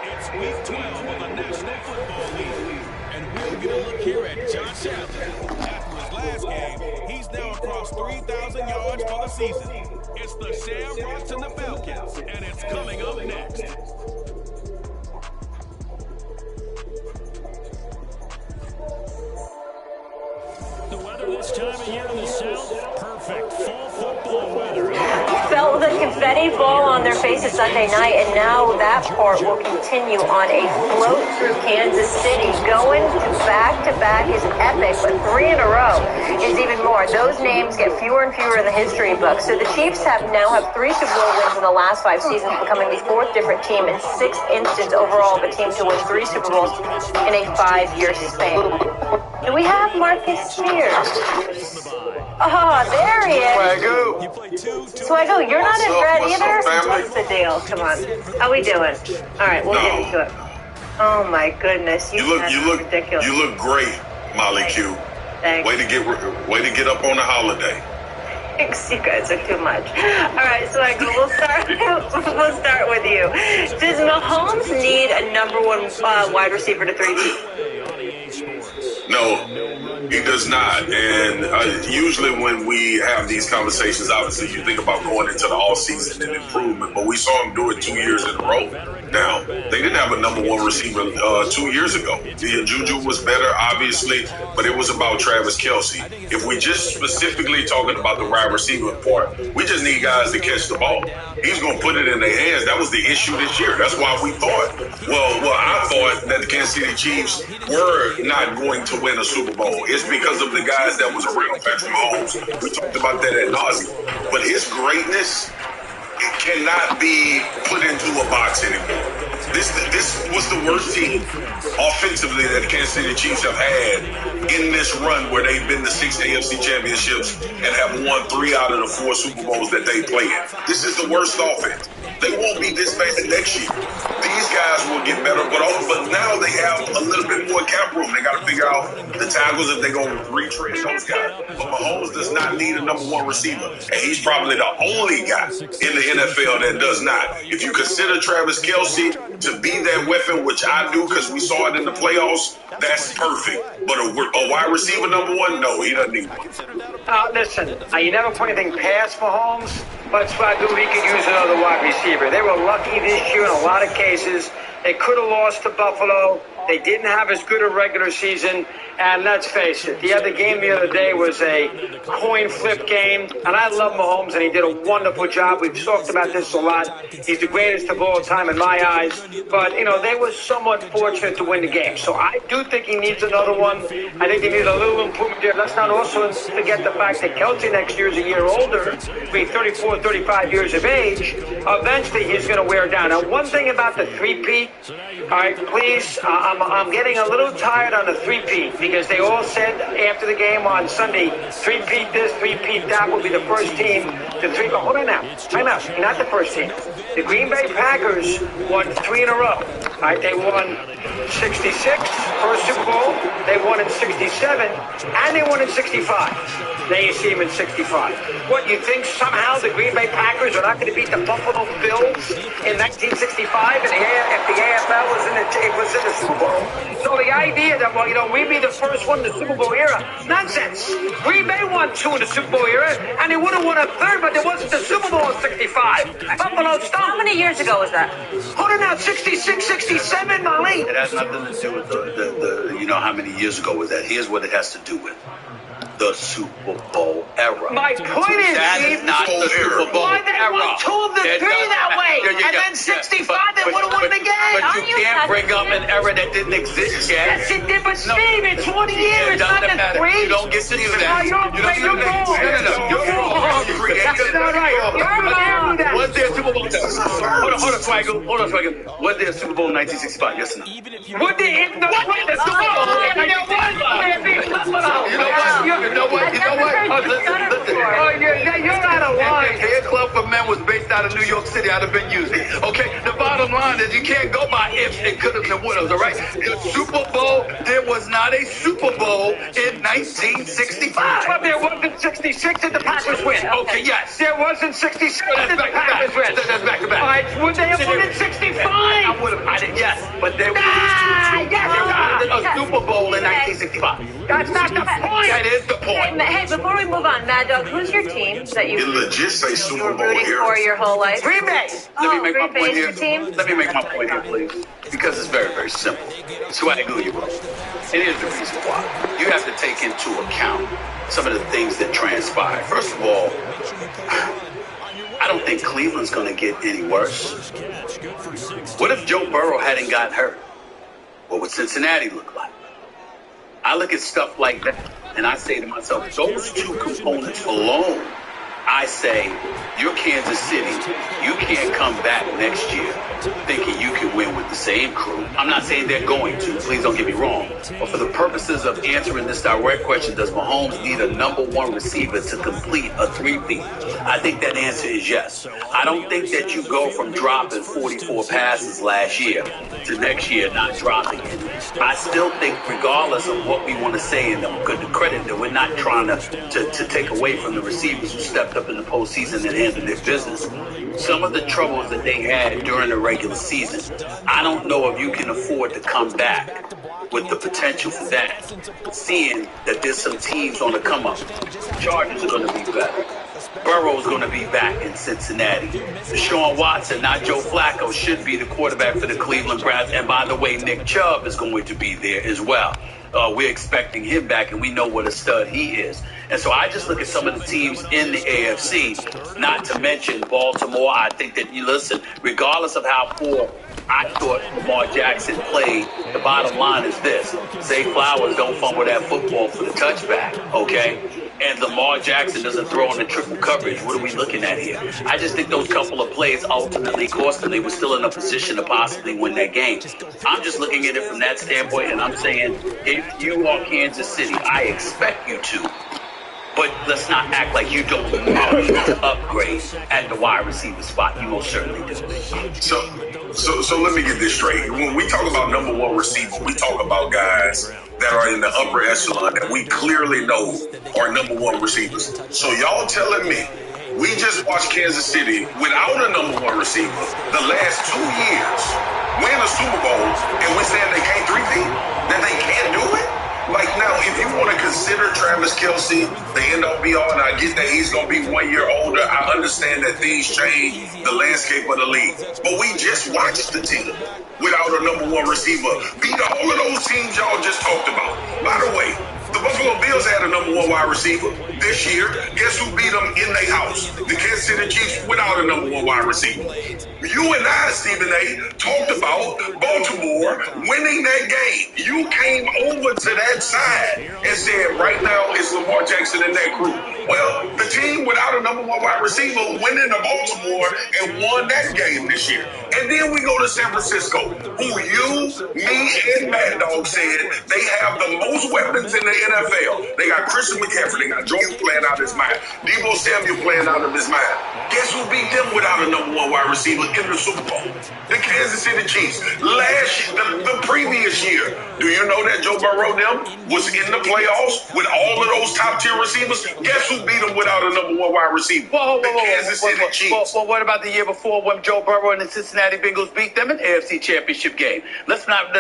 It's week 12 of the National Football League, and we'll get a look here at Josh Allen. After his last game, he's now across 3,000 yards for the season. It's the Shamrocks and the Falcons, and it's coming up next. The weather this time of year in the South, perfect. Fall football weather. Felt the confetti fall on their faces Sunday night, and now that part will continue on a float through Kansas City. Going to back-to-back is epic, but 3 in a row is even more. Those names get fewer and fewer in the history books. So the Chiefs now have 3 Super Bowl wins in the last 5 seasons, becoming the 4th different team and 6th instance overall of a team to win 3 Super Bowls in a 5-year span. Do we have Marcus Spears? Oh, there he is. Swaggo, you're not in red either? What's the deal? Come on. How we doing? All right, we'll get into it. Oh, my goodness. You look ridiculous. You look great, Molly Q. Thanks. Way to get up on the holiday. Thanks, you guys are too much. All right, Swaggo, we'll start with you. Does Mahomes need a number 1 wide receiver to 3-deep? No, he does not. And usually when we have these conversations, obviously you think about going into the offseason and improvement, but we saw him do it 2 years in a row. Now, they didn't have a number 1 receiver 2 years ago. Juju was better, obviously, but it was about Travis Kelce. If we just specifically talking about the wide receiver part, we just need guys to catch the ball. He's going to put it in their hands. That was the issue this year. That's why we thought, I thought that the Kansas City Chiefs were not going to win a Super Bowl. It's because of the guys that was around Patrick Mahomes. We talked about that ad nauseum. But his greatness, it cannot be put into a box anymore. This was the worst team offensively that the Kansas City Chiefs have had in this run where they've been to 6 AFC championships and have won 3 out of the 4 Super Bowls that they play in. This is the worst offense. They won't be this bad next year. These guys will get better, but now they have a little bit more cap room. They got to figure out the tackles if they're going to retrench those guys. But Mahomes does not need a number 1 receiver, and he's probably the only guy in the NFL that does not. If you consider Travis Kelce to be that weapon, which I do because we saw it in the playoffs, that's perfect. But a wide receiver number 1, no, he doesn't need one. Listen, you never put anything past Mahomes, but Swagoo, he could use another wide receiver. They were lucky this year in a lot of cases. They could have lost to Buffalo. They didn't have as good a regular season. And let's face it, the other game the other day was a coin flip game. And I love Mahomes, and he did a wonderful job. We've talked about this a lot. He's the greatest of all time in my eyes. But, they were somewhat fortunate to win the game. So I do think he needs another one. I think he needs a little improvement there. Let's not also forget the fact that Kelce next year is a year older, being 34, 35 years of age. Eventually, he's going to wear down. Now, one thing about the three-peat, all right, please, I'm getting a little tired on the three-peat because they all said after the game on Sunday, three-peat this, three-peat that will be the first team to three. But hold on now. Time out. Not the first team. The Green Bay Packers won 3 in a row. All right, they won 66, first Super Bowl. They won in 67, and they won in 65. Now you see them in 65. What, you think somehow the Green Bay Packers are not going to beat the Buffalo Bills in 1965 if the AFL was in the Super Bowl? So the idea that, we'd be the first one in the Super Bowl era, nonsense. Green Bay won 2 in the Super Bowl era, and they would have won a 3rd, but there wasn't the Super Bowl in 65. Buffalo stopped. How many years ago was that? Hold on now, 66, 67, Molly. It has nothing to do with the how many years ago was that. Here's what it has to do with. The Super Bowl era. My point is, that is not the Super Bowl why they era. won 2 of the 3 that way, and then 65 they would have won again. But you can't bring up an era that didn't exist yet. Yes, it did, but Steve, it's 1 year, it's not the 3. You don't get to do that. You're wrong. That's not right. You're wrong. Was there a Super Bowl? Hold on, Swaggle. Was there a Super Bowl in 1965? Yes or no? What the Super Bowl? You know what? Listen. You're out of line. The Hair Club for Men was based out of New York City. I'd have been used. Okay, the bottom line is you can't go by ifs and couldas and wouldas, all right? The Super Bowl, there was not a Super Bowl in 1965. But there wasn't 66 and the Packers win. Okay, yes. There wasn't 66 and the Packers win. That's back to back. All right, would they have won in 65? Yes. but they were a Super Bowl in 1965. That's not the point. That is the point. Hey, before we move on, Mad Dog, who's your team that you It legit say Super were Bowl rooting here. for your whole life? Green Bay. Let me make my point here. Team? Let me make my point here, please. Because it's very, very simple. Swagoo, you bro. It is the reason why. You have to take into account some of the things that transpired. First of all, I don't think Cleveland's going to get any worse. What if Joe Burrow hadn't gotten hurt? What would Cincinnati look like? I look at stuff like that, and I say to myself, those two components alone, I say, you're Kansas City. You can't come back next year thinking you can win with the same crew. I'm not saying they're going to. Please don't get me wrong. But for the purposes of answering this direct question, does Mahomes need a #1 receiver to complete a three-peat? I think that answer is yes. I don't think that you go from dropping 44 passes last year to next year not dropping it. I still think, regardless of what we want to say and the credit that we're not trying to take away from the receivers who stepped up in the postseason and handled their business, some of the troubles that they had during the regular season, I don't know if you can afford to come back with the potential for that, seeing that there's some teams on the come up. Chargers are going to be better. Burrow's going to be back in Cincinnati. Deshaun Watson, not Joe Flacco, should be the quarterback for the Cleveland Browns. And by the way, Nick Chubb is going to be there as well. We're expecting him back, and we know what a stud he is. And so I just look at some of the teams in the AFC, not to mention Baltimore. I think that, you listen, regardless of how poor I thought Lamar Jackson played, the bottom line is this. Zay Flowers don't fumble that football for the touchback, okay? And Lamar Jackson doesn't throw in the triple coverage. What are we looking at here? I just think those couple of plays ultimately cost them. They were still in a position to possibly win that game. I'm just looking at it from that standpoint, and I'm saying, if you are Kansas City, I expect you to. But let's not act like you don't need to upgrade at the wide receiver spot. You most certainly do. So let me get this straight. When we talk about #1 receiver, we talk about guys that are in the upper echelon that we clearly know are #1 receivers. So y'all telling me we just watched Kansas City without a #1 receiver the last 2 years win a Super Bowl, and we're saying they can't three-peat? That they can't do it? Like, now, if you want to consider Travis Kelce the end-all be-all, and I get that he's going to be 1 year older, I understand that things change the landscape of the league. But we just watched the team without a #1 receiver beat all of those teams y'all just talked about. By the way, the Buffalo Bills had a #1 wide receiver this year. Guess who beat them in their house? The Kansas City Chiefs without a #1 wide receiver. You and I, Stephen A., talked about Baltimore winning that game. You came over to that side and said, right now it's Lamar Jackson and that crew. Well, the team without a #1 wide receiver went into Baltimore and won that game this year. And then we go to San Francisco, who you, me, and Mad Dog said they have the most weapons in the NFL. They got Christian McCaffrey, they got Joe playing out of his mind, Deebo Samuel playing out of his mind. Guess who beat them without a #1 wide receiver in the Super Bowl? The Kansas City Chiefs. The previous year, do you know that Joe Burrow them was in the playoffs with all of those top-tier receivers? Guess who beat them without a #1 wide receiver? The Kansas City Chiefs. Well, what about the year before when Joe Burrow and the Cincinnati Bengals beat them in the AFC Championship game? Let's not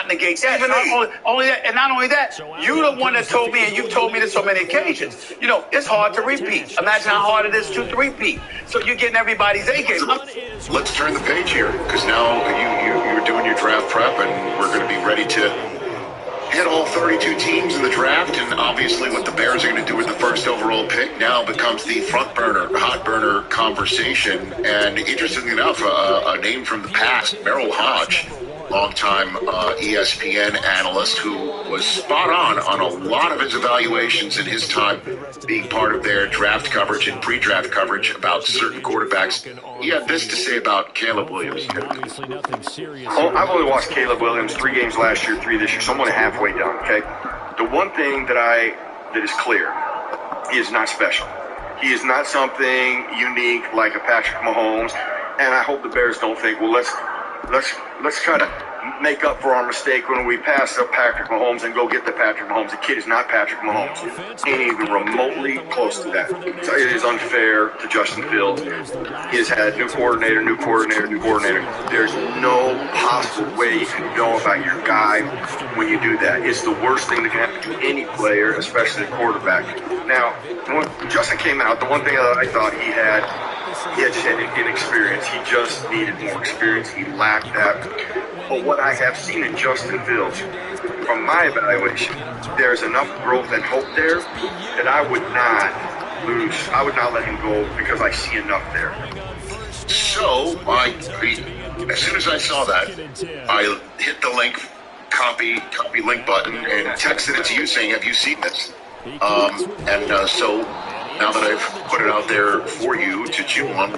negate that. Not only that, you're the one that told me, and you've told me this on many occasions, you know, it's hard to repeat. Imagine how hard it is to repeat. So you're getting everybody's A game. Let's turn the page here, because now you're doing your draft prep, and we're going to be ready to hit all 32 teams in the draft. And obviously what the Bears are going to do with the first overall pick now becomes the hot burner conversation. And interestingly enough, a name from the past, Merrill Hodge, longtime ESPN analyst who was spot on a lot of his evaluations in his time being part of their draft coverage and pre-draft coverage about certain quarterbacks. He had this to say about Caleb Williams. I've only watched Caleb Williams 3 games last year, 3 this year, so I'm only halfway done, okay? The one thing that is clear, he is not special. He is not something unique like a Patrick Mahomes, and I hope the Bears don't think, well, let's try to make up for our mistake when we pass up Patrick Mahomes and go get the Patrick Mahomes. The kid is not Patrick Mahomes. Ain't even remotely close to that. So it is unfair to Justin Fields. He has had new coordinator. There's no possible way you can go about your guy when you do that. It's the worst thing that can happen to any player, especially a quarterback. Now, when Justin came out, the one thing that I thought he had just had inexperience. He just needed more experience. He lacked that. But what I have seen in Justin Fields, from my evaluation, there's enough growth and hope there that I would not let him go because I see enough there. So, as soon as I saw that, I hit the link, copy link button, and texted it to you saying, have you seen this? So now that I've put it out there for you to chew on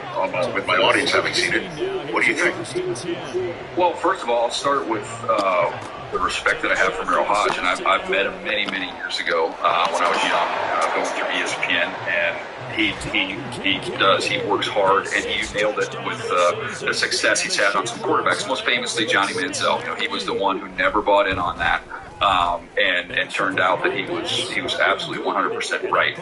with my audience having seen it, what do you think? Well, first of all, I'll start with the respect that I have for Merrill Hodge, and I've met him many years ago when I was young, going through ESPN, and he works hard, and he nailed it with the success he's had on some quarterbacks, most famously Johnny Manziel. He was the one who never bought in on that. And turned out that he was absolutely 100% right.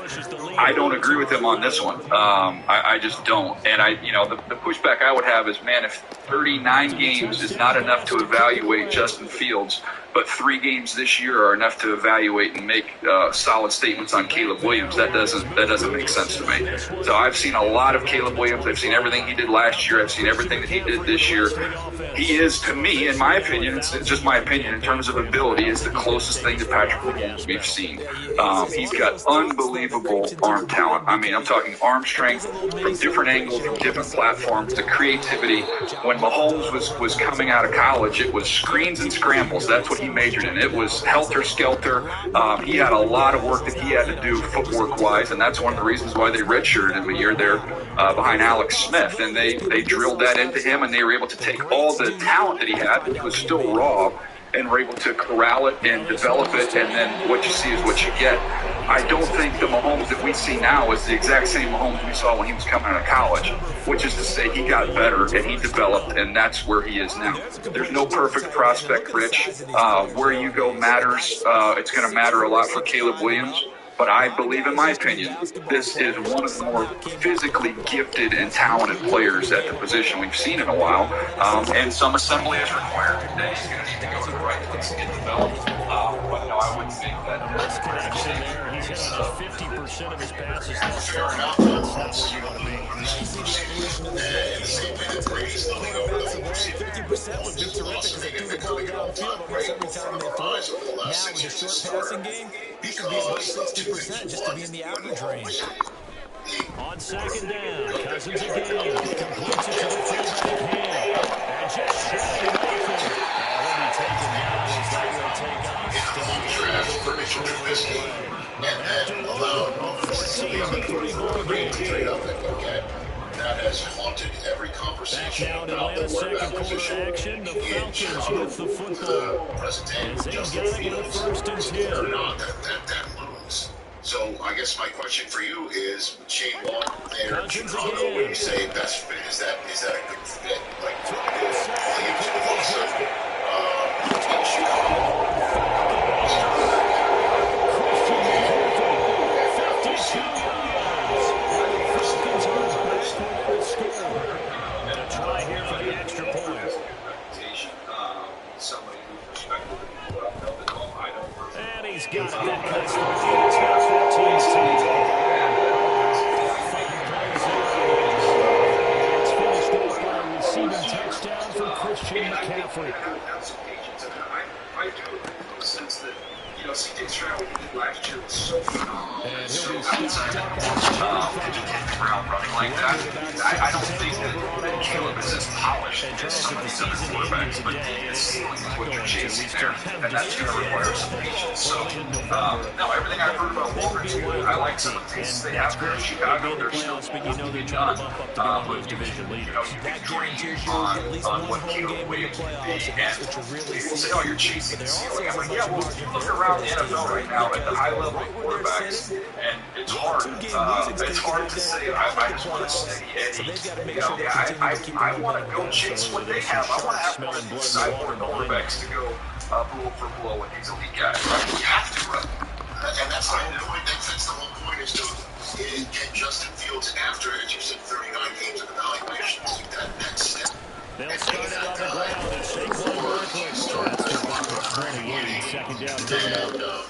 I don't agree with him on this one. I just don't. And the pushback I would have is, man, if 39 games is not enough to evaluate Justin Fields, but 3 games this year are enough to evaluate and make solid statements on Caleb Williams, that doesn't make sense to me. So I've seen a lot of Caleb Williams. I've seen everything he did last year. I've seen everything that he did this year. He is, to me, in my opinion, it's just my opinion, in terms of ability, is the closest thing to Patrick Mahomes we've seen. He's got unbelievable arm talent. I mean, I'm talking arm strength from different angles, from different platforms, the creativity. When Mahomes was coming out of college, it was screens and scrambles. That's what he majored in. It was helter-skelter. He had a lot of work that he had to do footwork-wise, and that's one of the reasons why they redshirted him a year there behind Alex Smith. And they drilled that into him, and they were able to take all the talent that he had, that was still raw, and were able to corral it and develop it, and then what you see is what you get. I don't think the Mahomes that we see now is the exact same Mahomes we saw when he was coming out of college, which is to say he got better and he developed, and that's where he is now. There's no perfect prospect, Rich. Where you go matters. It's going to matter a lot for Caleb Williams. But I believe, in my opinion, this is one of the more physically gifted and talented players at the position we've seen in a while. And some assembly is required. Then he's going to need to go to the right place and get developed. But no, I wouldn't think that. This connection there, he's got about 50% of his passes thus far. That's not where you want to be. In the same way that Brady's looking over the 50% would be terrific because they threw the ball downfield almost every time they throw it. Now, with the short passing game, he could be about 60% just to be in the average range. On second down, Cousins again. Completes it to the fullback hand. And just shy of open. He'll be taken down as that will take us to the and allowed trade up it, okay? That has haunted every conversation about the quarterback position. Action, the Falcons with the football. As they got it with first and 10. That looms. So I guess my question for you is, Shane Waldron there in Chicago, when you say best fit, is that a good fit? Like Williams with also in Chicago. He's got it. That cuts the field. It's finished off by a receiving touchdown for Christian McCaffrey. I do, in the sense that, C.J. Stroud last year was so phenomenal. And so outside to do ground running like that, I don't think that Caleb is as polished as some of these other quarterbacks, but the ceiling is what you're chasing there, and that's going to require some patience. So, no, everything I've heard about Waldron, I like some of the things they have there in Chicago. They're still to be done. But you can dream on what Caleb Williams would be, and people say, oh, you're chasing see the ceiling. I'm like, yeah, well, you look around the NFL right now at the high-level quarterbacks, and it's hard. It's hard to say, I just want to steady Eddie. You know, I want to go chase what they have. I want to have one of these cyborg quarterbacks to go blow for blow with these elite guys. Right? You have to, right? And that's the whole point. That's the whole point is to get Justin Fields after, as you said, 39 games of evaluation to that next step. They'll start it on the ground and Saquon Barkley. Second down coming up.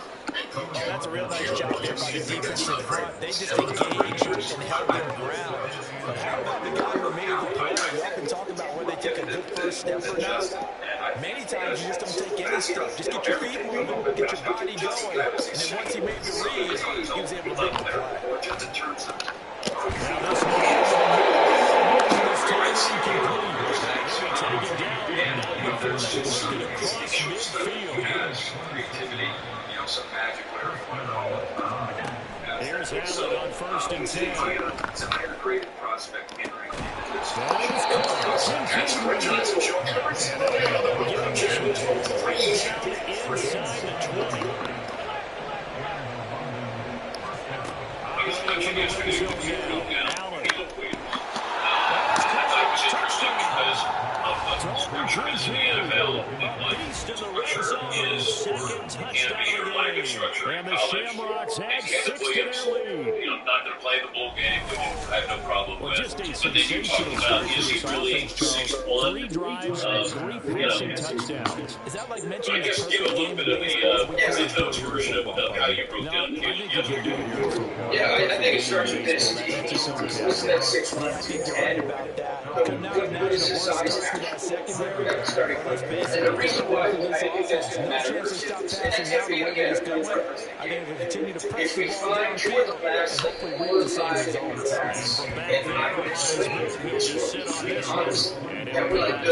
That's a real nice job there by the defensive front. They just engaged and held their ground. But how about the guy who made the play? We often talk about where they take a good first step or not. Many times you just don't take any step. Just get your feet moving, get your body going. And then once he made the read, he was able to make the play. Now this one is incomplete. Here's Allen on 1st and 10. It's a higher graded prospect entering this. Because of the NFL, and the Shamrocks add 6 to their lead. Not going to play the bowl game, which I have no problem with. Just a but then you talk about, is he really 6'1"? 3 drives and 3 passing touchdowns. Is that like mentioning I guess give a little bit of the NFL version of how you broke down the game. Yeah, I think it starts with this. He's that 6'1", about that. good is his size. And the reason why I think that's going to matter is if we find Jordan Bass one size and I would that we're like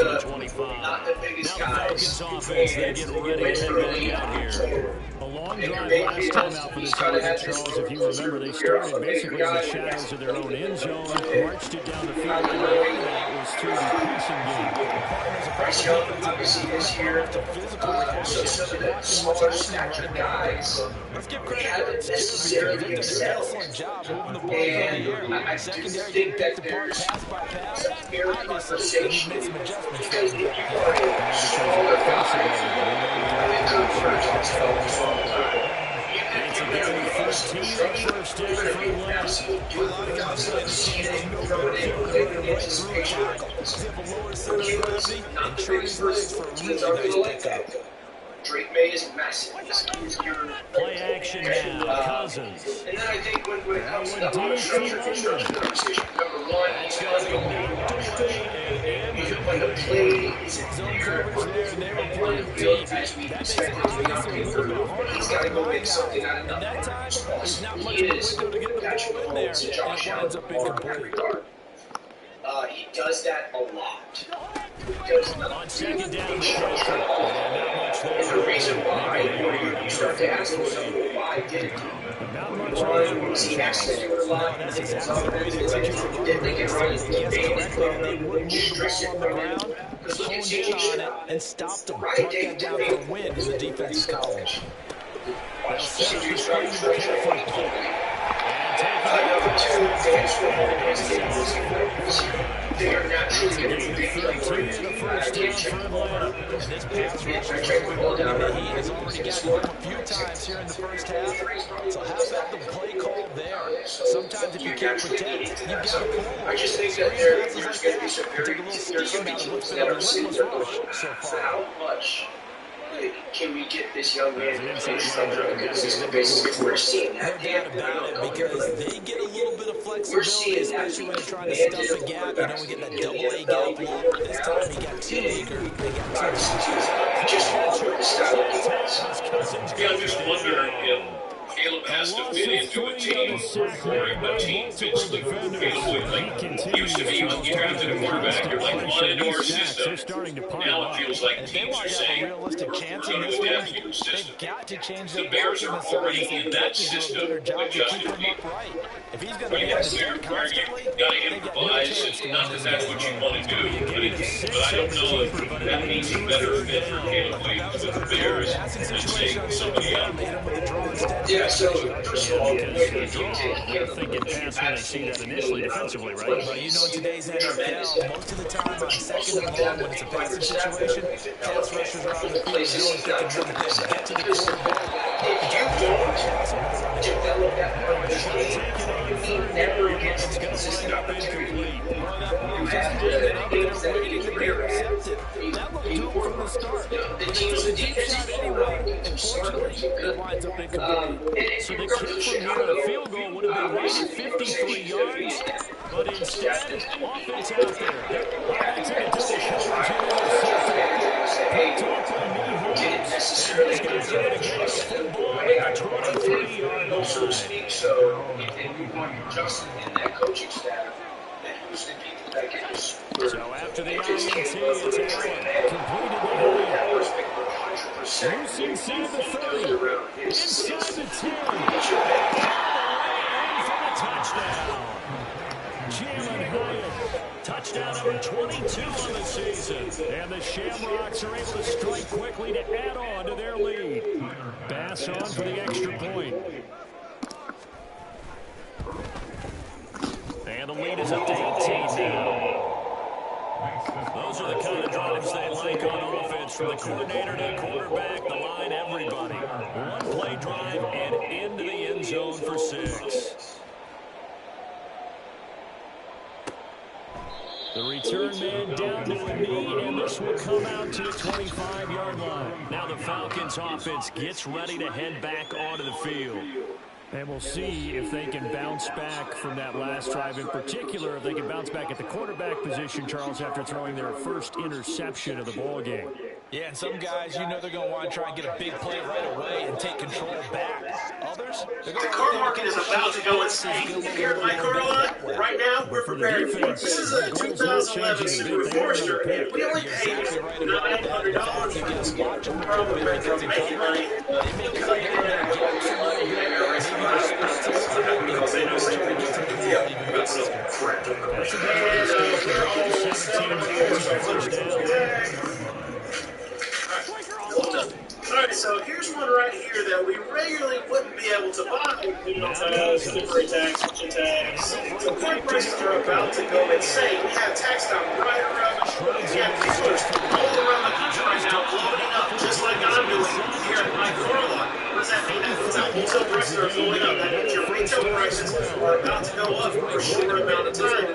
not the biggest guys. A long drive last time out for the Chargers. If you remember, they started basically in the shadows of their own end zone, marched it down the field, and that was through the passing game. Bryce Young, obviously this year, so some of the smaller stature guys, they haven't necessarily excelled. And I do think that there's a fair conversation because if you are a smaller guy, It's a very 15 first down for not the biggest person. Teams are going to like that. Drake May is massive. He's your play action now. Cousins. And then I think when it comes to the structure construction conversation, number one, he's got to go when the play is in there, on the field as we expect it to be on paper, he's got to go make something out of nothing. He is Patrick Mahomes and Josh Allen in that regard. He does that a lot. He does not second down. And the reason why, you start to ask yourself, why didn't he? One, was he accidental a lot? Did they get right in the game? Stress it from him? Because look at C.J. Stroud. And stop to Right, Dave down for a win in the defense college. Watch C.J. Stroud is very careful. Number two, they just went home against the they are naturally going to be big attention. They check the ball down. He has already got him a few times here in the first half. So how about the play call there? Sometimes if you can't protect, you've got to pull. I just think that there's going to be some teams that are sitting there going, how much can we get this young man to play something on a consistent basis? If we're seeing that, because they get a little bit of flexibility, especially when they're trying to stuff a gap. You know, we get that double-A gap look. This time he got 2 acre. They got 2. Just want to style of defense. Yeah, I just wonder if Caleb has to fit into a team very much team fits to Caleb Williams. Like, used to be when you drafted a quarterback, you're like, want into our system. Now it feels like teams are saying, we're running away after your system. The Bears are already in that system with Justin Fields. When you have Bear, where you got to improvise, not that that's what you want to do, but I don't know if that means a better fit for Caleb Williams with the Bears than, say, somebody else. Yeah, so first of all, I think it passed when I see that initially defensively, right? But you know, in today's NFL, most of the time on second and long, when it's a passing situation, pass rushers are on the field. You're only thinking one thing: get to the quarterback. If you don't develop that part of the game, he never gets consistent opportunity. You have to have games that he can intercept. The teams with defense anyway, smartly. So the kick from here on a field goal would have been right at 53 yards, but instead, offense out there. That's in a double coverage and intercepted. Didn't necessarily get the football at 23-yard line, so to speak. So, and you want Justin and that coaching staff that he was thinking that it was. So after the INT, it's Allen. Completed the hold. Loose inside the 30. Inside the 10. For the touchdown. Jalen Hyatt. Touchdown number 22 on the season. And the Shamrocks are able to strike quickly to add on to their lead. Bass on for the extra point. And the lead is up to 18 now. Those are the kind of drives they like on offense, from the coordinator to the quarterback, the line, everybody. One play drive and into the end zone for 6. The return man down to a knee, and this will come out to the 25-yard line. Now the Falcons offense gets ready to head back onto the field. And we'll see if they can bounce back from that last drive. In particular, if they can bounce back at the quarterback position, Charles, after throwing their first interception of the ball game. Yeah, and some guys, you know, they're going to want to try and get a big play right away and take control back. Others, the car market is about to go insane. Here at my car lot, right now, we're preparing for it. This is a 2011 Subaru Forester, and we only paid $900 for this car. The problem with making money, because I get money right now. Because they know they're going to get the deal. That's so crap. And we're all 7 hours. Alright, so here's one right here that we regularly wouldn't be able to buy. We don't have temporary tax, kitchen tax. So car prices are about to go insane. We have tax down right around the corner. We have dealers all around the country right now loading up, just like I'm doing here at my car lot. What does that mean? That means that wholesale prices are going up. That means your retail prices are about to go up for a short amount of time.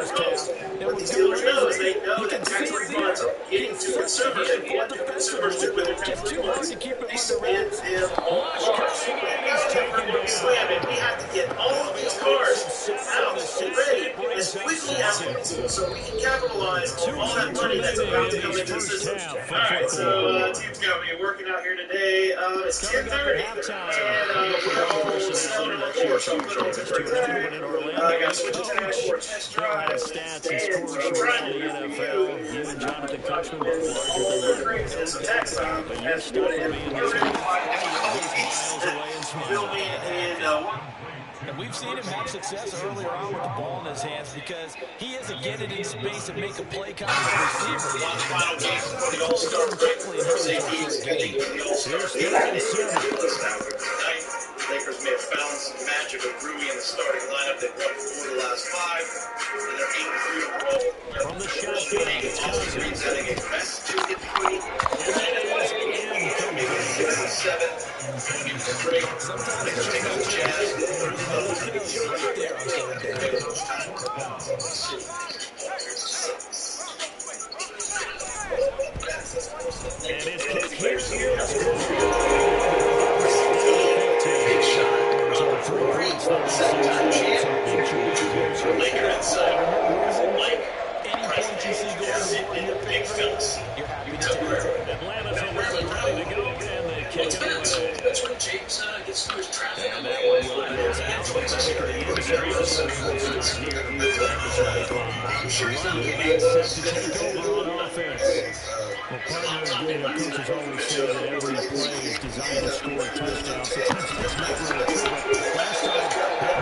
What these dealers know is they know that tax refunds are getting to consumers, and what do consumers do with their tax refunds? They spend them on cars. And slamming. We have to get all of these cars out and ready as quickly as possible so we can capitalize on all that money that's about to come into the system. Alright, so team's got me working out here today. It's 10:30, and we're all set on the course. So I'm putting on temporary time. I got to switch to tag for test drive. And so I'm trying to do for you and Jonathan Kutchman all crazy in some tax time as doing it. We're ready to find different build me and And we've seen him have success earlier on with the ball in his hands because he is a get it in space and make a play kind of receiver. One final game for the All-Star break for safeties. I think the All-Star Lakers may have found some magic of Rui in the starting lineup. They've won 4 of the last 5, and they're 8-3 overall. From the shotgun, it's Cousins. Setting a best to get free. Maybe 6 and 7. Great. Lakers take on the Jazz. And his kick here. Big shot. 3-point chance. Laker inside. Mike. Big Phillips. Atlanta's ready to go, and they kick it away. That's when James gets to his traffic. And that one will Coaches always say that every play is designed to score a touchdown. Sometimes that's not really true, but last time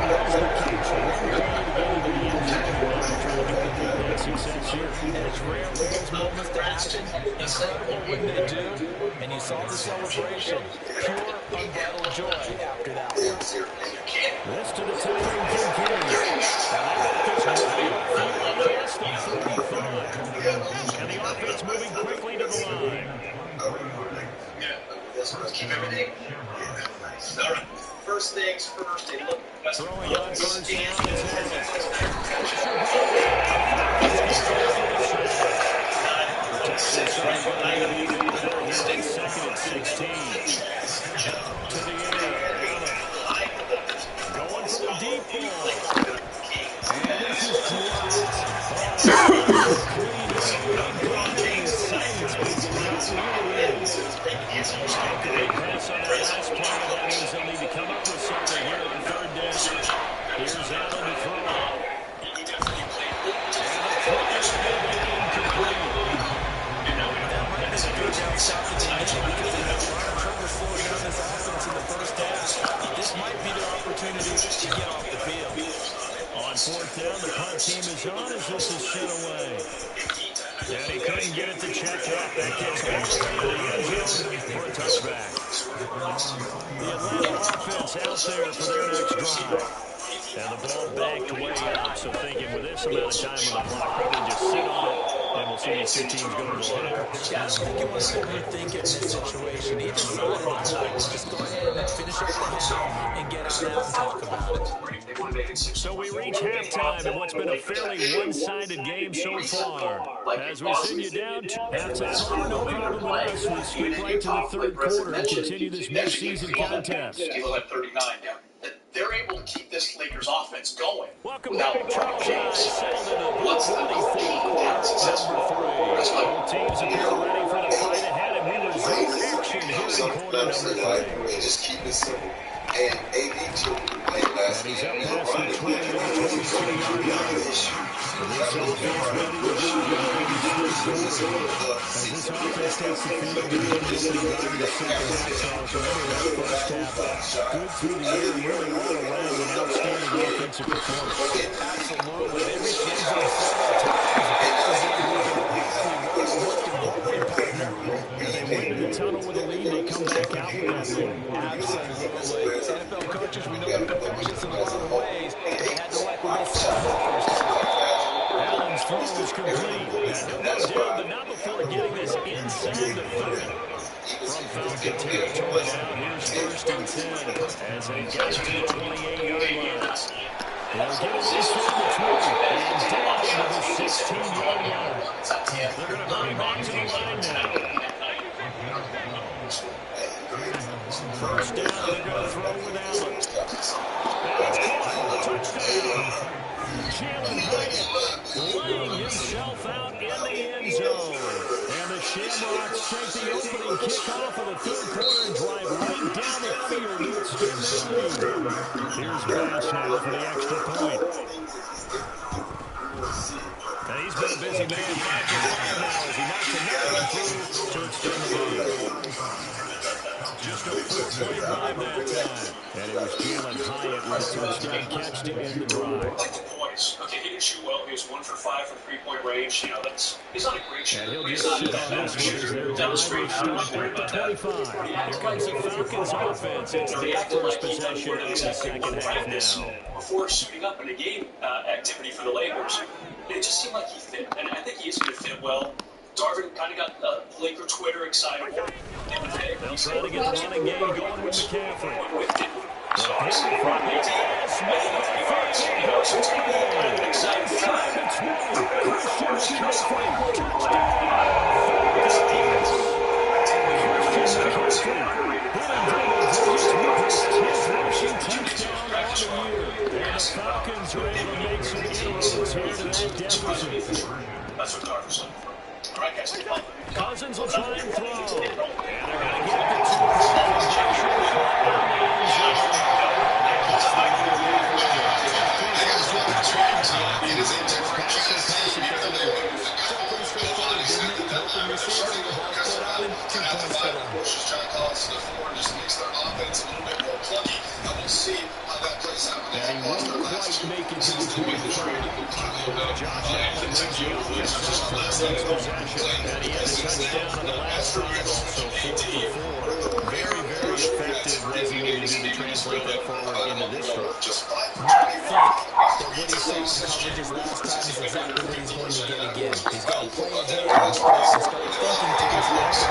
that was the case. One play to get into the end zone, and now they're trying to duplicate that success here. And it's rare for those moments to happen. Incredible when they do. And you saw the celebration. Pure, unbridled joy after that one. This to the tight end, Kincaid. And the offense moving quickly to the line. Keep everything. All right. First things first. They look throwing on first down. Second and 16. To the air. Going for the deep ball. And this is great pass on that last play. That means they'll need to come up with something here on third down. Here's Allen to throw. This might be their opportunity to get off the field. On fourth down, the punt team is on as this is shut away. And he couldn't get it to check up. That gets all the way to the end zone for a touchback. The Atlanta offense out there for their next drive. And the ball backed way up. So thinking with this amount of time on the clock, probably just sit on it. And we'll see these two teams go to the line. Yeah, I think you want to overthink it in this situation. Either side, just go ahead and finish up the half and get out now and talk about it. So we reach halftime in what's been a fairly one-sided game so far. As we send you down to halftime, no problem with us. We skip right to the third quarter and continue this mid-season contest. They're able to keep this Lakers offense going. Welcome back, Charles. What's the number 3? Both teams appear ready for the fight ahead, and we resume action here in quarter number 3. Just keep it simple. And AD took the play last game. He's up past the 20 to the 22-yard line. This offense ready to go. As this offense takes the field, we didn't really drive the second half, Charles. Remember that first half, good through the air, really all around an outstanding offensive performance. Absolutely. They reached the end zone several times. They went in the tunnel with a lead, they come back out with that lead. Absolutely. NFL coaches, we know they're perfectionists in a lot of ways. They had to like what they saw in the first half. Allen's throw is complete. He'll go down, but not before getting this inside the 30. From Falcon territory now, here's first and 10 as they get to the 28-yard line. They'll get it inside the 20 and down to the 16-yard line. They're going to bring back to the line now. First down, they're going to throw with Allen. That's caught. Touchdown. Jalen Hyatt laying himself out in the end zone. And the Shamrocks take the opening kickoff of the third quarter and drive right down the field to extend their lead. Here's Bass now for the extra point. And he's been a busy man 5 now as he knocks another one through to extend the lead. Just a quick play drive that time. And it was Jalen Hyatt with a touchdown catch to end the drive. Okay, he didn't shoot well. He was 1 for 5 from three-point range. You know, he's not a great shooter. And he'll just sit on this one as they're demonstrating at the 25. Here comes the Falcons offense. It's their first possession of the second half now. Before suiting up in a game activity for the Lakers, it just seemed like he fit. And I think he is going to fit well. Darvin kind of got Laker Twitter excited. They'll try to get the running game going with McCaffrey. Falcons are able to make some inroads here to that deficit. That's what Darvin said. All right, guys, Cousins will try and throw. And they're going to get the 2 points. Bush is trying to call us to the floor and just makes their offense a little bit more clunky. And we'll see how that plays out. And he won't quite make it to the 23. Josh Allen makes the offense for his next possession. And he had a touchdown on the last drive, also 4 for 4. Very, very effective was he able to translate that forward into this drive. That what he saw in coverages last time is exactly what he's going to get again. He's got to play ahead and start thinking to his left.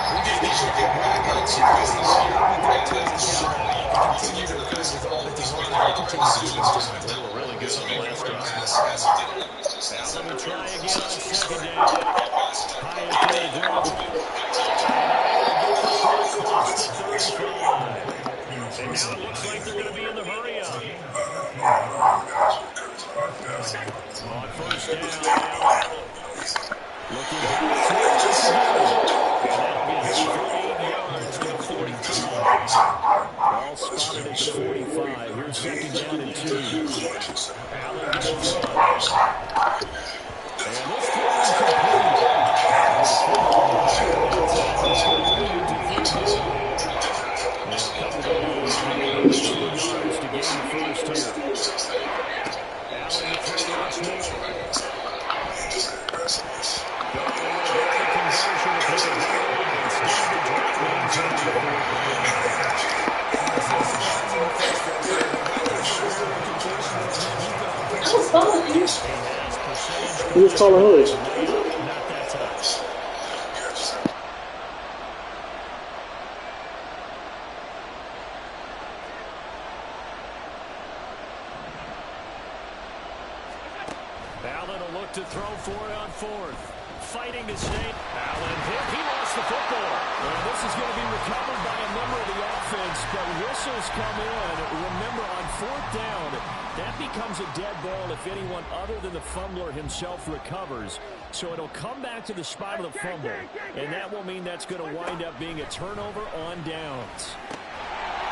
We just need to get back on to business here. Continue to improve his offensive line and continue to do his job. They were really good on the last drive. Allen will try again on second down. High and third down. And now it looks like they're going to be in the hurry up. On first down, looking back once again. And that'll be hit for 8 yards to the 45. Ball spotted at the 45. Here's second down and 2. Allen goes up. And this throw is complete. Yards to gain the first here. Allen the throw once more. He was calling who? Allen will look to throw for it on fourth. Fighting to stay. Allen hit. He lost the football. And this is going to be recovered by a member of the offense, but whistles come in. Remember, on fourth down, that becomes a dead ball if anyone other than the fumbler himself recovers. So it'll come back to the spot of the fumble, and that will mean that's going to wind up being a turnover on downs.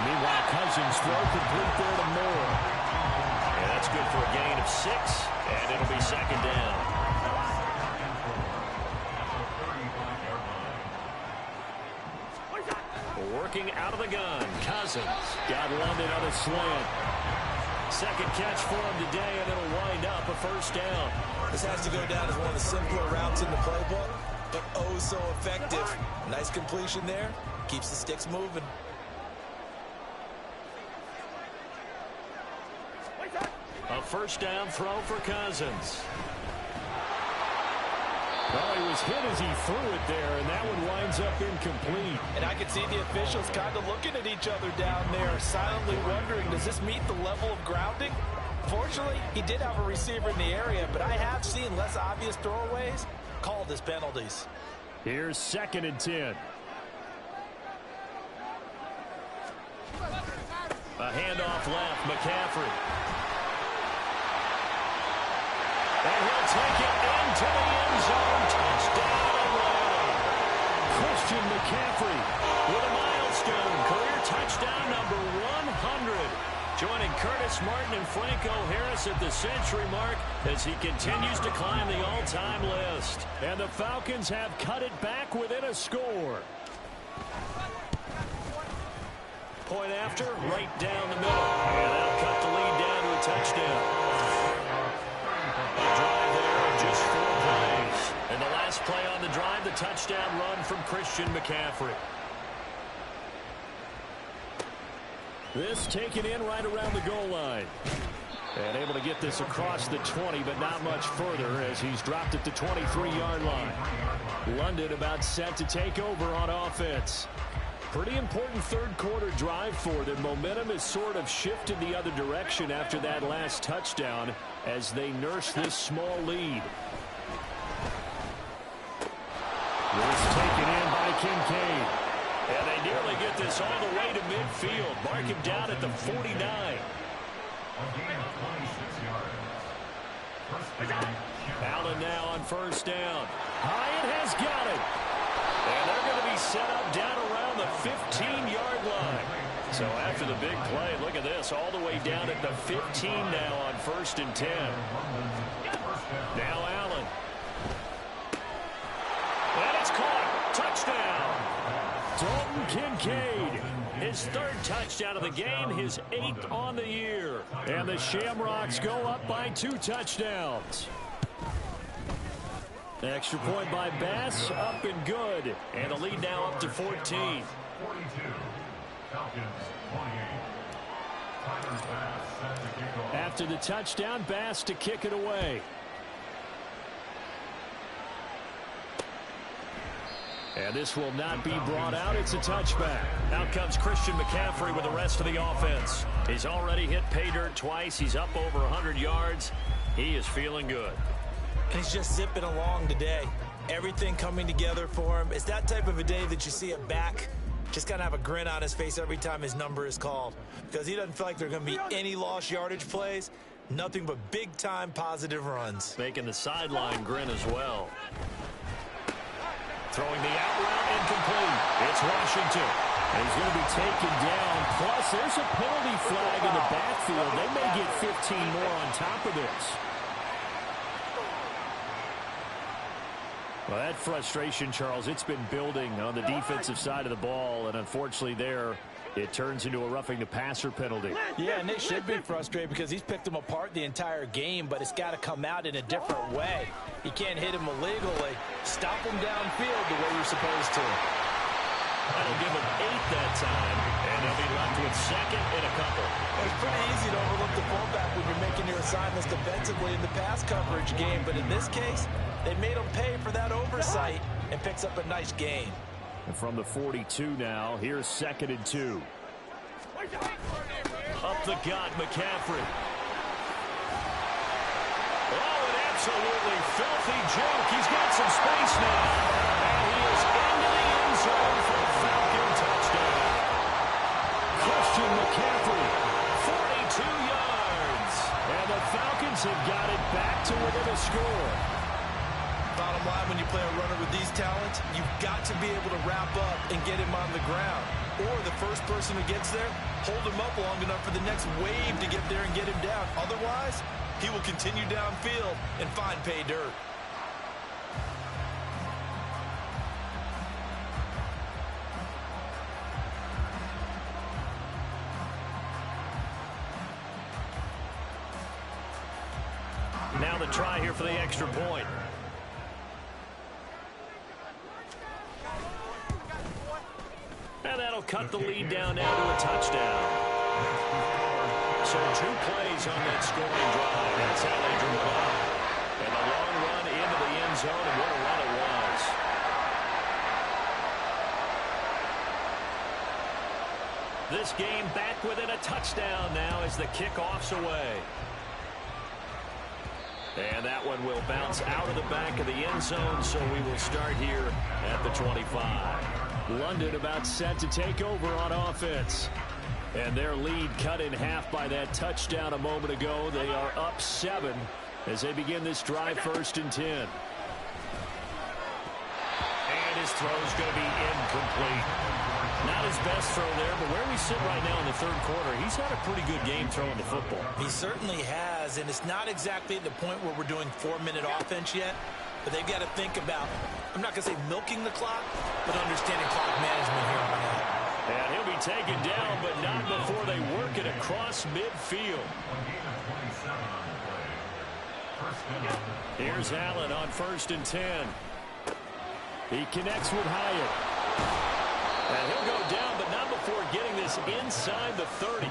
Meanwhile, Cousins throw complete there to Moore. And that's good for a gain of 6, and it'll be second down. Working out of the gun, Cousins got London on a slant. Second catch for him today, and it'll wind up a first down. This has to go down as one of the simpler routes in the playbook, but oh so effective. Nice completion there. Keeps the sticks moving. A first down throw for Cousins. Well, he was hit as he threw it there, and that one winds up incomplete. And I can see the officials kind of looking at each other down there, silently wondering, does this meet the level of grounding? Fortunately, he did have a receiver in the area, but I have seen less obvious throwaways called as penalties. Here's second and 10. A handoff left, McCaffrey. And he'll take it into the end zone. Touchdown, Atlanta. Christian McCaffrey with a milestone. Career touchdown number 100. Joining Curtis Martin and Franco Harris at the century mark as he continues to climb the all-time list. And the Falcons have cut it back within a score. Point after, right down the middle. And that'll cut the lead down to a touchdown. A drive there of just 4 plays. And the last play on the drive, the touchdown run from Christian McCaffrey. This taken in right around the goal line. And able to get this across the 20, but not much further as he's dropped it to 23-yard line. London about set to take over on offense. Pretty important third-quarter drive for them. Momentum has sort of shifted the other direction after that last touchdown as they nurse this small lead. This taken in by Kincaid. And they nearly get this all the way to midfield. Mark him down at the 49. Allen now on first down. Hyatt has got it. And they're going to be set up down around the 15-yard line. So after the big play, look at this, all the way down at the 15 now on first and 10. Now Allen. And it's caught. Touchdown. Dalton Kincaid, his 3rd touchdown of the game, his 8th on the year. And the Shamrocks go up by 2 touchdowns. Extra point by Bass, up and good. And the lead now up to 14. After the touchdown, Bass to kick it away. And this will not be brought out. It's a touchback. Out comes Christian McCaffrey with the rest of the offense. He's already hit pay dirt twice. He's up over 100 yards. He is feeling good. And he's just zipping along today. Everything coming together for him. It's that type of a day that you see a back just kind of have a grin on his face every time his number is called. Because he doesn't feel like there are going to be any lost yardage plays. Nothing but big-time positive runs. Making the sideline grin as well. Throwing the out route, incomplete. It's Washington. And he's going to be taken down. Plus, there's a penalty flag in the backfield. They may get 15 more on top of this. Well, that frustration, Charles, it's been building on the defensive side of the ball. And unfortunately there, it turns into a roughing the passer penalty. Yeah, and they should be frustrated because he's picked them apart the entire game, but it's got to come out in a different way. You can't hit him illegally. Stop him downfield the way you're supposed to. That'll give him 8 that time, and they'll be left with 2nd and a couple. It's pretty easy to overlook the fullback when you're making your assignments defensively in the pass coverage game, but in this case, they made him pay for that oversight and picks up a nice gain. And from the 42 now, here's 2nd and 2. Up the gut, McCaffrey. Oh, an absolutely filthy joke. He's got some space now. And he is into the end zone for a Falcon touchdown. Christian McCaffrey, 42 yards. And the Falcons have got it back to within a score. Bottom line, when you play a runner with these talents, you've got to be able to wrap up and get him on the ground. Or the first person who gets there, hold him up long enough for the next wave to get there and get him down. Otherwise, he will continue downfield and find pay dirt. Now the try here for the extra point. And that'll cut the lead down now to a touchdown. So 2 plays on that scoring drive. That's how they drew it up. And a long run into the end zone, and what a run it was. This game back within a touchdown now as the kickoff's away. And that one will bounce out of the back of the end zone, so we will start here at the 25. London about set to take over on offense. And their lead cut in half by that touchdown a moment ago. They are up 7 as they begin this drive, 1st and 10. And his throw's going to be incomplete. Not his best throw there, but where we sit right now in the 3rd quarter, he's had a pretty good game throwing the football. He certainly has, and it's not exactly at the point where we're doing 4-minute offense yet, but they've got to think about, I'm not going to say milking the clock, but understanding clock management here on out. And he'll be taken down, but not before they work it across midfield. Here's Allen on 1st and 10. He connects with Hyatt. And he'll go down, but not before getting this inside the 30.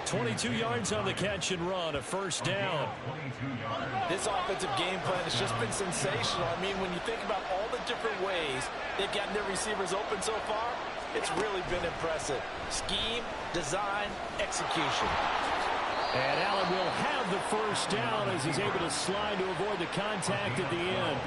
22 yards on the catch and run, a 1st down. This offensive game plan has just been sensational. I mean, when you think about all the different ways they've gotten their receivers open so far, it's really been impressive. Scheme, design, execution. And Allen will have the 1st down as he's able to slide to avoid the contact at the end.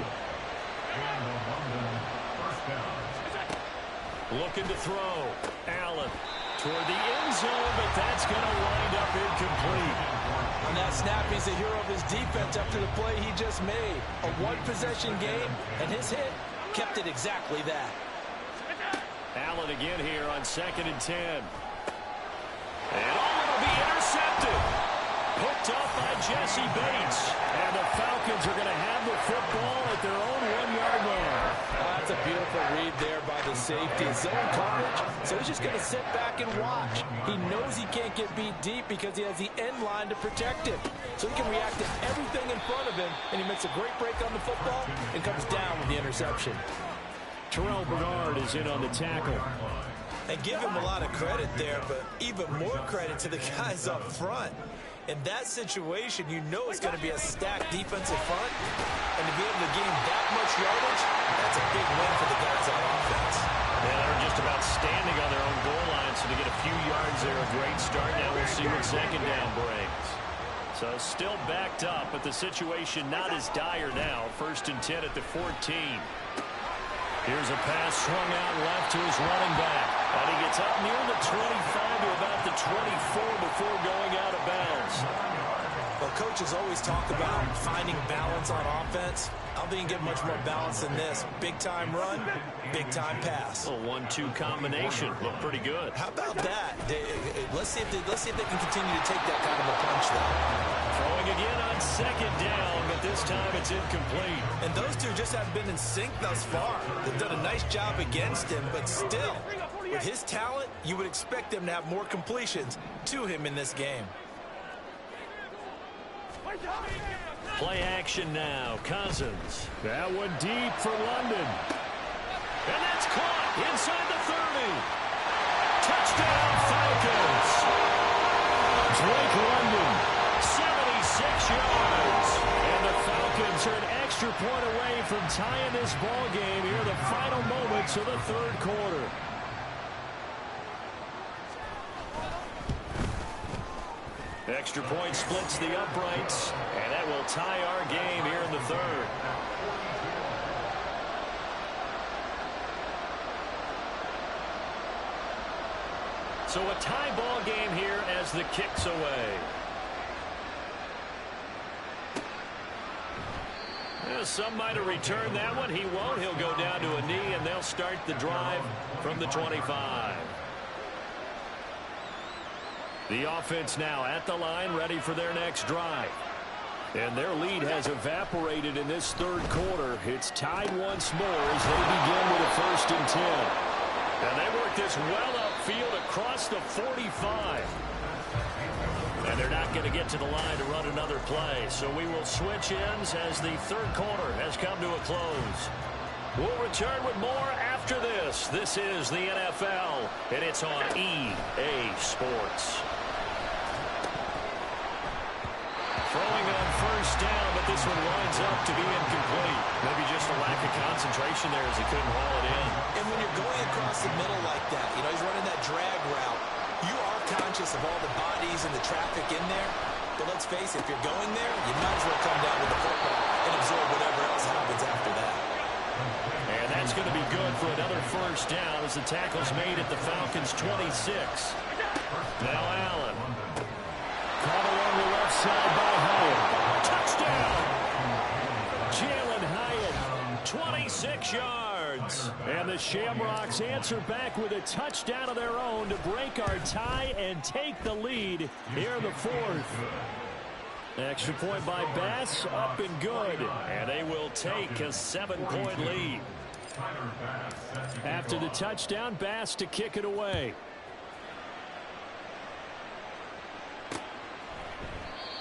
Looking to throw. Allen toward the end zone, but that's going to wind up incomplete. On that snap, he's a hero of his defense after the play he just made. A 1-possession game, and his hit kept it exactly that. Allen again here on 2nd and 10. And will be intercepted. Picked up by Jesse Bates. And the Falcons are going to have the football at their own 1-yard line. That's a beautiful read there by the safety. Zone coverage, so he's just going to sit back and watch. He knows he can't get beat deep because he has the end line to protect him. So he can react to everything in front of him, and he makes a great break on the football and comes down with the interception. Terrell Bernard is in on the tackle. And give him a lot of credit there, but even more credit to the guys up front. In that situation, you know it's going to be a stacked defensive front. And to be able to gain that much yardage, that's a big win for the guys on offense. Yeah, they're just about standing on their own goal line, so to get a few yards there, a great start. Now we'll see what second down brings. So still backed up, but the situation not as dire now. 1st and 10 at the 14. Here's a pass swung out left to his running back. And he gets up near the 25 to about the 24 before going out of bounds. Well, coaches always talk about finding balance on offense. I don't think you get much more balance than this. Big-time run, big-time pass. A 1-2 combination. Looked pretty good. How about that? Let's see if they can continue to take that kind of a punch, though. Throwing again on second down, but this time it's incomplete. And those two just haven't been in sync thus far. They've done a nice job against him, but still, with his talent, you would expect them to have more completions to him in this game. Play action now. Cousins. That one deep for London. And that's caught inside the 30. Touchdown, Falcons. Drake London, 76 yards. And the Falcons are an extra point away from tying this ball game here in the final moments of the 3rd quarter. Extra point splits the uprights, and that will tie our game here in the 3rd. So a tie ball game here as the kick's away. Well, some might have returned that one. He won't. He'll go down to a knee, and they'll start the drive from the 25. The offense now at the line, ready for their next drive. And their lead has evaporated in this 3rd quarter. It's tied once more as they begin with a 1st and 10. And they work this well upfield across the 45. And they're not going to get to the line to run another play. So we will switch ends as the 3rd quarter has come to a close. We'll return with more after this. This is the NFL, and it's on EA Sports. Throwing on 1st down, but this one winds up to be incomplete. Maybe just a lack of concentration there as he couldn't haul it in. And when you're going across the middle like that, you know, he's running that drag route, you are conscious of all the bodies and the traffic in there. But let's face it, if you're going there, you might as well come down with the football and absorb whatever else happens after that. And that's going to be good for another 1st down as the tackle's made at the Falcons' 26. Now Allen. Caught along the left side by Hyatt. Touchdown! Jalen Hyatt, 26 yards. And the Shamrocks answer back with a touchdown of their own to break our tie and take the lead here in the 4th. Extra point by Bass, up and good. And they will take a 7-point lead. After the touchdown, Bass to kick it away.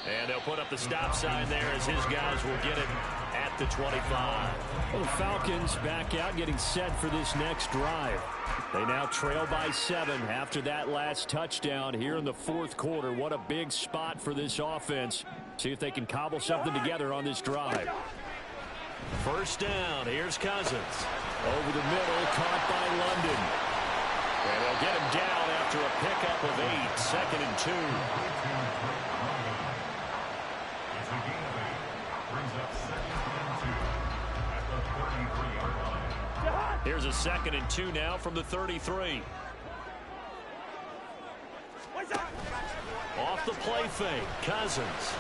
And they'll put up the stop sign there as his guys will get it at the 25. Well, the Falcons back out getting set for this next drive. They now trail by 7 after that last touchdown here in the 4th quarter. What a big spot for this offense. See if they can cobble something together on this drive. 1st down. Here's Cousins. Over the middle, caught by London. And they'll get him down after a pickup of 8. 2nd and 2. Here's a 2nd and 2 now from the 33. Off the play fake, Cousins.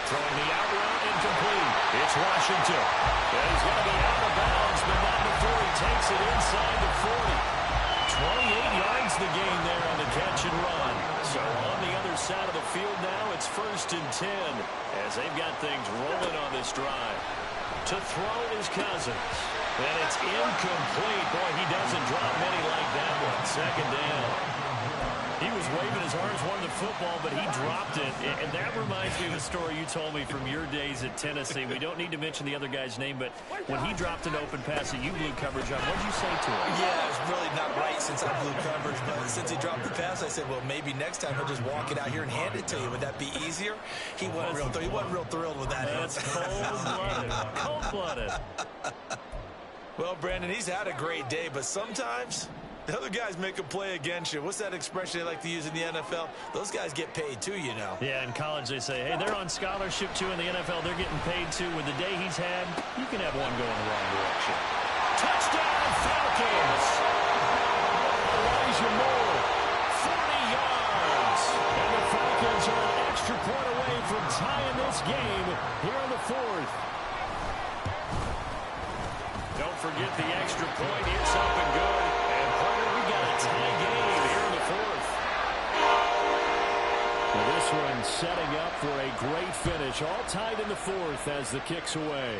Throwing the out route incomplete. It's Washington. And he's going to be out of bounds, but not before he takes it inside the 40. 28 yards wins the game there on the catch and run. So on the other side of the field now, it's 1st and 10 as they've got things rolling on this drive. To throw is Cousins. And it's incomplete. Boy, he doesn't drop many like that one. 2nd down. He was waving his arms, wanted the football, but he dropped it. And that reminds me of a story you told me from your days at Tennessee. We don't need to mention the other guy's name, but when he dropped an open pass that you blew coverage on, what did you say to him? Yeah, it's really not right since I blew coverage, but since he dropped the pass, I said, well, maybe next time he'll just walk it out here and hand it to you. Would that be easier? He wasn't real thrilled with that. That's cold-blooded. Cold-blooded. Well, Brandon, he's had a great day, but sometimes the other guys make a play against you. What's that expression they like to use in the NFL? Those guys get paid too, you know. Yeah, in college they say, hey, they're on scholarship too. In the NFL, they're getting paid too. With the day he's had, you can have one going the wrong direction. Touchdown, Falcons! Elijah Moore, 40 yards. And the Falcons are an extra point away from tying this game here in the 4th. Don't forget the extra point. It's up and good. We got a tie game here in the 4th. Well, this one setting up for a great finish. All tied in the 4th as the kick's away.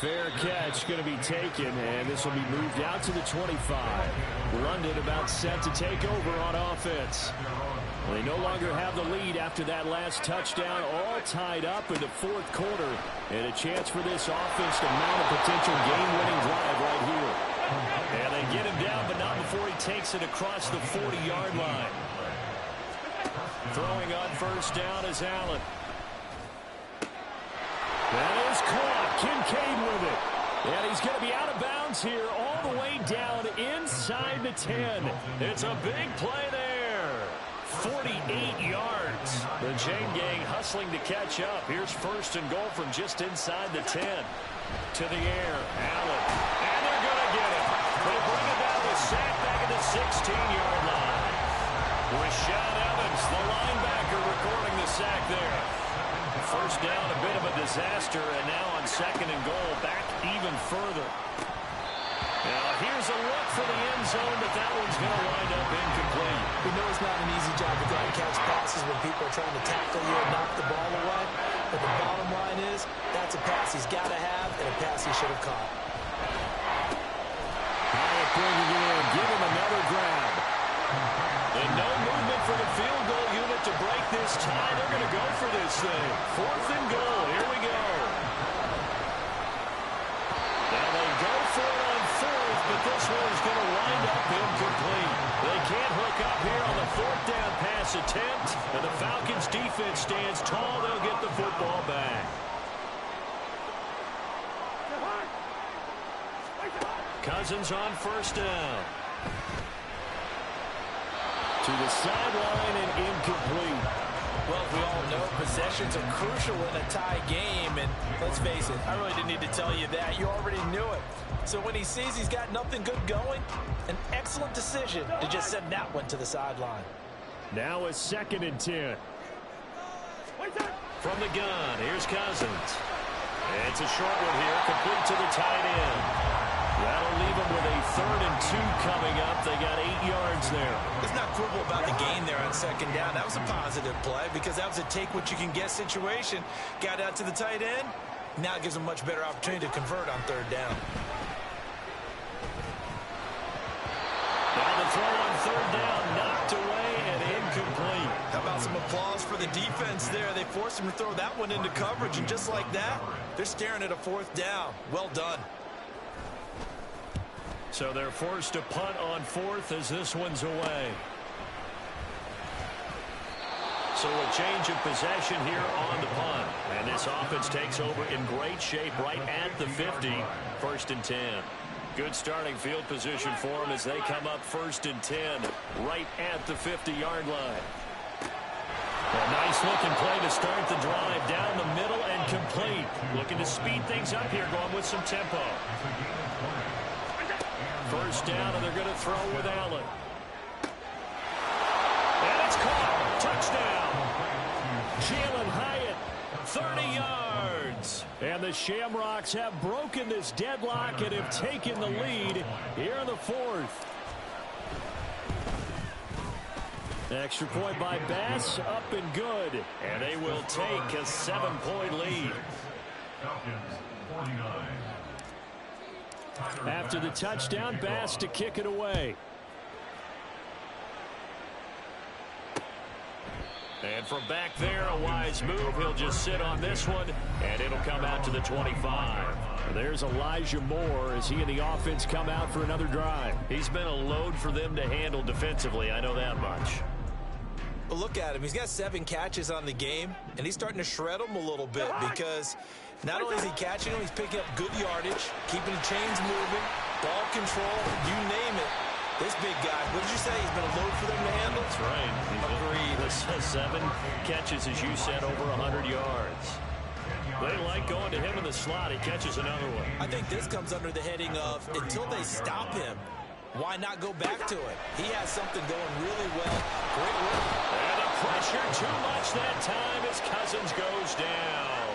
Fair catch going to be taken, and this will be moved out to the 25. London about set to take over on offense. Well, they no longer have the lead after that last touchdown. All tied up in the 4th quarter. And a chance for this offense to mount a potential game-winning drive right here. And they get him down, but not before he takes it across the 40-yard line. Throwing on 1st down is Allen. That is caught. Kincaid with it. And he's going to be out of bounds here all the way down inside the 10. It's a big play there. 48 yards. The chain gang hustling to catch up. Here's 1st and goal from just inside the 10. To the air. Allen. And they're going to get it. They bring it down with sack back at the 16-yard line. Rashaan Evans, the linebacker, recording the sack there. 1st down, a bit of a disaster, and now on 2nd and goal, back even further. Now here's a look for the end zone, but that one's going to wind up incomplete. We know it's not an easy job to go and catch passes when people are trying to tackle you and knock the ball away. But the bottom line is, that's a pass he's got to have and a pass he should have caught. Hyatt bringing it in. Give him another grab. And no movement for the field goal unit to break this tie. They're going to go for this thing. 4th and goal. Here we go. Now they go for it on 4th, but this one is going to wind up incomplete. They can't hook up here on the 4th down pass attempt. And the Falcons defense stands tall. They'll get the football back. Cousins on 1st down. To the sideline and incomplete. Well, we all know possessions are crucial in a tie game, and let's face it, I really didn't need to tell you that. You already knew it. So when he sees he's got nothing good going, an excellent decision to just send that one to the sideline. Now a 2nd and 10. From the gun, here's Cousins. It's a short one here, complete to the tight end. That'll leave them with a 3rd and 2 coming up. They got 8 yards there. It's not quibble about the gain there on 2nd down. That was a positive play because that was a take-what-you-can-get situation. Got out to the tight end. Now it gives them a much better opportunity to convert on 3rd down. Now the throw on 3rd down, knocked away and incomplete. How about some applause for the defense there? They forced him to throw that one into coverage, and just like that, they're staring at a 4th down. Well done. So they're forced to punt on 4th as this one's away. So a change of possession here on the punt. And this offense takes over in great shape right at the 50. 1st and 10. Good starting field position for them as they come up 1st and 10 right at the 50-yard line. A nice looking play to start the drive down the middle and complete. Looking to speed things up here, going with some tempo. 1st down, and they're going to throw with Allen. And it's caught. Touchdown. Jalen Hyatt, 30 yards. And the Shamrocks have broken this deadlock and have taken the lead here in the 4th. Extra point by Bass, up and good. And they will take a 7-point lead. After the touchdown, Bass to kick it away. And from back there, a wise move. He'll just sit on this one, and it'll come out to the 25. There's Elijah Moore as he and the offense come out for another drive. He's been a load for them to handle defensively, I know that much. But look at him. He's got 7 catches on the game, and he's starting to shred them a little bit because not only is he catching them, he's picking up good yardage, keeping the chains moving, ball control, you name it. This big guy, what did you say? He's been a load for them to handle? That's right. Agreed. 7 catches, as you said, over 100 yards. They like going to him in the slot. He catches another one. I think this comes under the heading of until they stop him, why not go back to it? He has something going really well. Great work. And the pressure too much that time as Cousins goes down.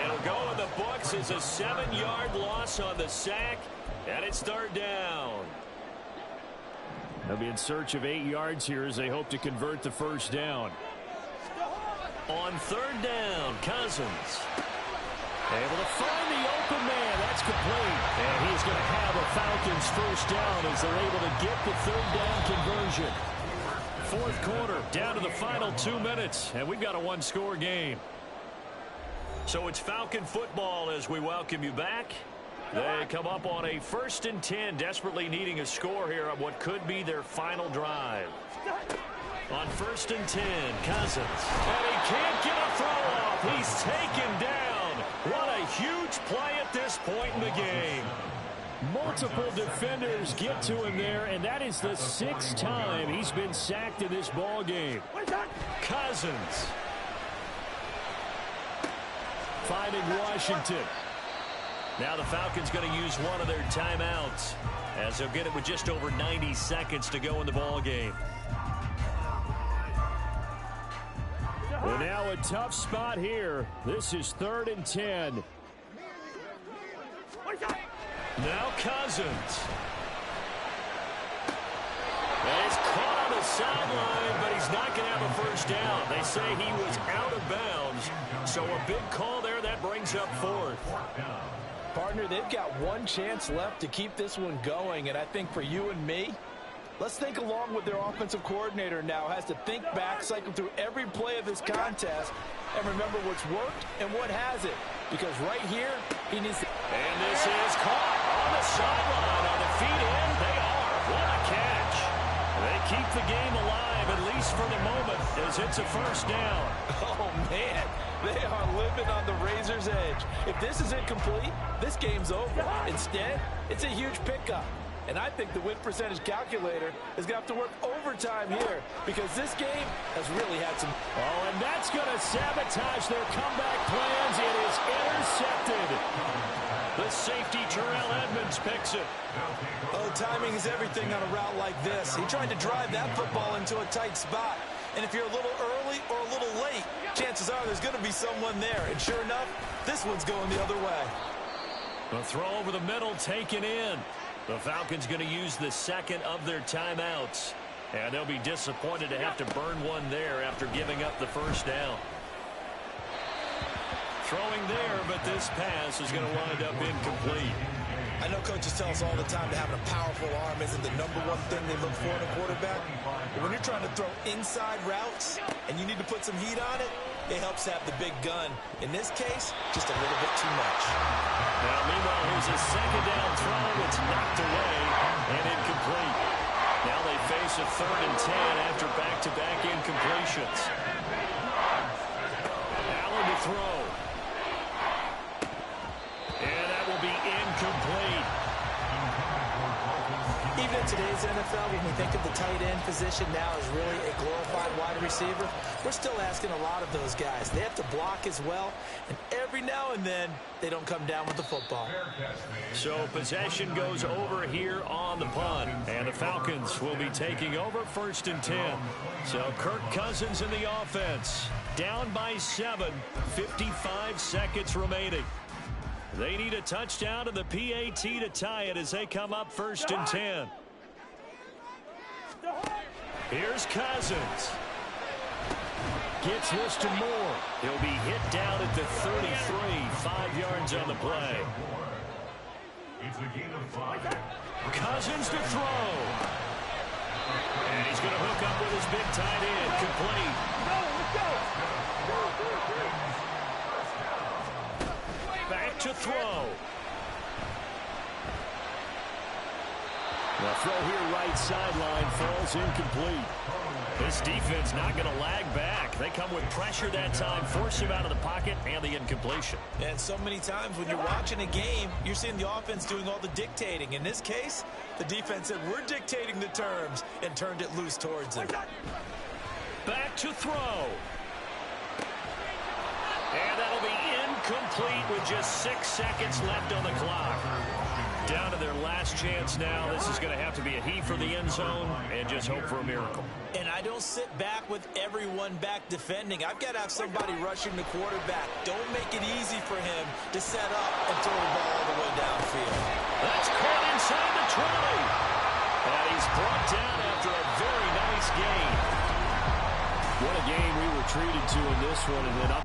It'll go in the books as a 7-yard loss on the sack, and it's 3rd down. They'll be in search of 8 yards here as they hope to convert the first down. On 3rd down, Cousins able to find the open man. That's complete. And he's going to have a Falcons first down as they're able to get the 3rd down conversion. 4th quarter, down to the final 2 minutes, and we've got a 1-score game. So it's Falcon football as we welcome you back. They come up on a 1st and 10, desperately needing a score here on what could be their final drive. On 1st and 10, Cousins. And he can't get a throw off. He's taken down. What a huge play at this point in the game. Multiple defenders get to him there, and that is the 6th time he's been sacked in this ball game. Cousins. Finding Washington. Now the Falcons going to use one of their timeouts as they'll get it with just over 90 seconds to go in the ball game. Well, now a tough spot here. This is 3rd and 10. Now Cousins. And he's caught on the sideline, but he's not going to have a first down. They say he was out of bounds. So a big call there. That brings up 4th. Partner, they've got one chance left to keep this one going, and I think for you and me, let's think along with their offensive coordinator now. Has to think back, cycle through every play of this contest, and remember what's worked and what hasn't. Because right here, he needs to... And this is caught on the sideline. Are the feet in? They are. What a catch. They keep the game alive, at least for the moment, as it's a first down. Oh, man. They are living on the razor's edge. If this is incomplete, this game's over. Instead, it's a huge pickup. And I think the win percentage calculator is going to have to work overtime here because this game has really had some... Oh, and that's going to sabotage their comeback plans. It is intercepted. The safety, Terrell Edmonds, picks it. Oh, timing is everything on a route like this. He tried to drive that football into a tight spot. And if you're a little early or a little late, chances are there's going to be someone there. And sure enough, this one's going the other way. The throw over the middle taken in. The Falcons going to use the 2nd of their timeouts. And they'll be disappointed to have to burn one there after giving up the first down. Throwing there, but this pass is going to wind up incomplete. I know coaches tell us all the time that having a powerful arm isn't the #1 thing they look for in a quarterback. But when you're trying to throw inside routes and you need to put some heat on it, it helps have the big gun. In this case, just a little bit too much. Now, meanwhile, here's a 2nd down throw. It's knocked away and incomplete. Now they face a 3rd and 10 after back-to-back incompletions. Allen to throw. And that will be incomplete. Even in today's NFL, when we think of the tight end position now as really a glorified wide receiver, we're still asking a lot of those guys. They have to block as well, and every now and then, they don't come down with the football. So possession goes over here on the punt, and the Falcons will be taking over 1st and 10. So Kirk Cousins in the offense, down by 7, 55 seconds remaining. They need a touchdown and the PAT to tie it as they come up 1st and 10. Here's Cousins. Gets this to Moore. He'll be hit down at the 33. 5 yards on the play. Cousins to throw. And he's going to hook up with his big tight end. Complete. Back to throw. The throw here right sideline falls incomplete. This defense not going to lag back. They come with pressure that time, force him out of the pocket, and the incompletion. And so many times when you're watching a game, you're seeing the offense doing all the dictating. In this case, the defense said, we're dictating the terms, and turned it loose towards him. Back to throw. And that'll be incomplete with just 6 seconds left on the clock. Down to their last chance now. This is going to have to be a heave for the end zone and just hope for a miracle. And I don't sit back with everyone back defending. I've got to have somebody rushing the quarterback. Don't make it easy for him to set up and throw the ball all the way downfield. That's caught inside the 20. And he's brought down after a very nice game. What a game we were treated to in this one. And then up